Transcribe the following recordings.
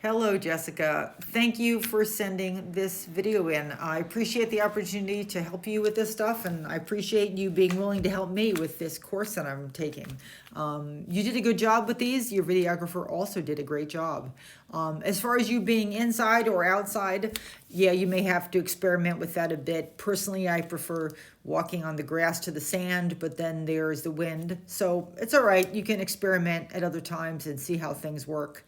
Hello, Jessica. Thank you for sending this video in. I appreciate the opportunity to help you with this stuff, and I appreciate you being willing to help me with this course that I'm taking. You did a good job with these. Your videographer also did a great job. As far as you being inside or outside, yeah, you may have to experiment with that a bit. Personally, I prefer walking on the grass to the sand, but then there's the wind. So it's all right. You can experiment at other times and see how things work.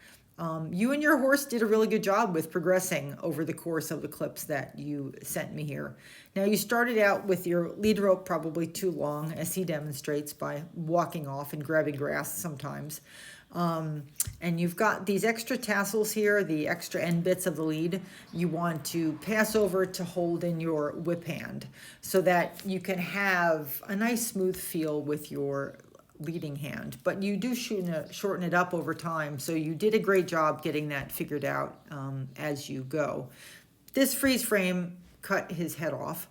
You and your horse did a really good job with progressing over the course of the clips that you sent me here. Now, you started out with your lead rope probably too long, as he demonstrates by walking off and grabbing grass sometimes. And you've got these extra tassels here, the extra end bits of the lead, you want to pass over to hold in your whip hand so that you can have a nice smooth feel with your leading hand, but you do shorten it up over time. So you did a great job getting that figured out as you go. This freeze frame cut his head off,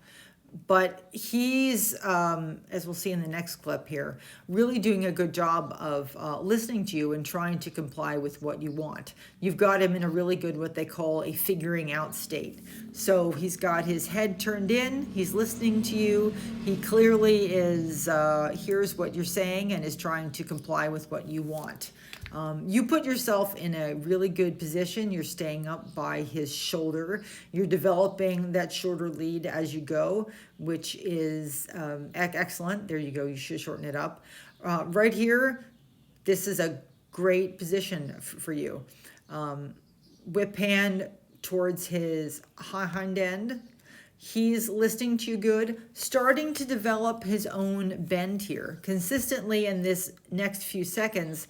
but he's, as we'll see in the next clip here, really doing a good job of listening to you and trying to comply with what you want. You've got him in a really good, what they call a figuring out state. So he's got his head turned in, he's listening to you, he clearly is, hears what you're saying and is trying to comply with what you want. You put yourself in a really good position. You're staying up by his shoulder. You're developing that shorter lead as you go, which is excellent. There you go. You should shorten it up. Right here, this is a great position for you. Whip hand towards his hind end. He's listening to you good, starting to develop his own bend here. Consistently in this next few seconds,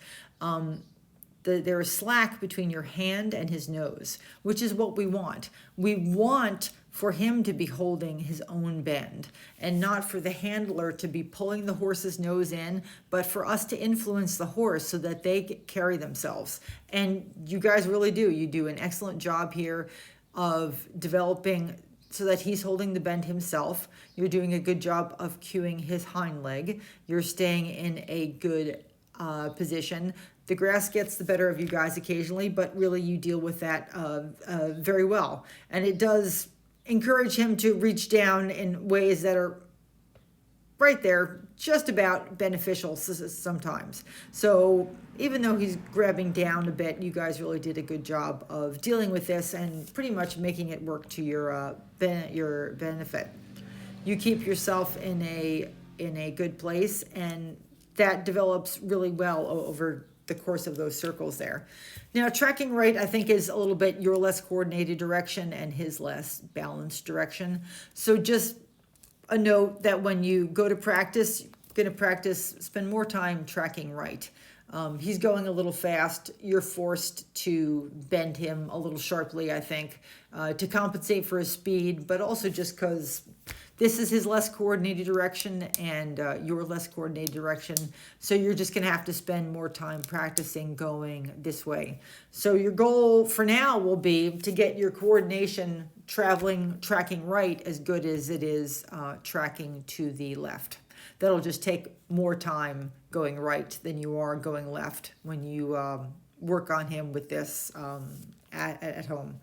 there is slack between your hand and his nose, which is what we want. We want for him to be holding his own bend and not for the handler to be pulling the horse's nose in, but for us to influence the horse so that they carry themselves. And you guys really do. You do an excellent job here of developing so that he's holding the bend himself. You're doing a good job of cueing his hind leg. You're staying in a good position. The grass gets the better of you guys occasionally, but really you deal with that very well. And it does encourage him to reach down in ways that are right there, just about beneficial sometimes. So even though he's grabbing down a bit, you guys really did a good job of dealing with this and pretty much making it work to your benefit. You keep yourself in a good place, and that develops really well over the course of those circles there. Now, tracking right, I think, is a little bit your less coordinated direction and his less balanced direction. So just a note that when you go to practice, you're going to practice, spend more time tracking right. He's going a little fast. You're forced to bend him a little sharply, I think, to compensate for his speed, but also just because this is his less coordinated direction and your less coordinated direction. So you're just going to have to spend more time practicing going this way. So your goal for now will be to get your coordination tracking right as good as it is tracking to the left. That'll just take more time going right than you are going left when you work on him with this at home.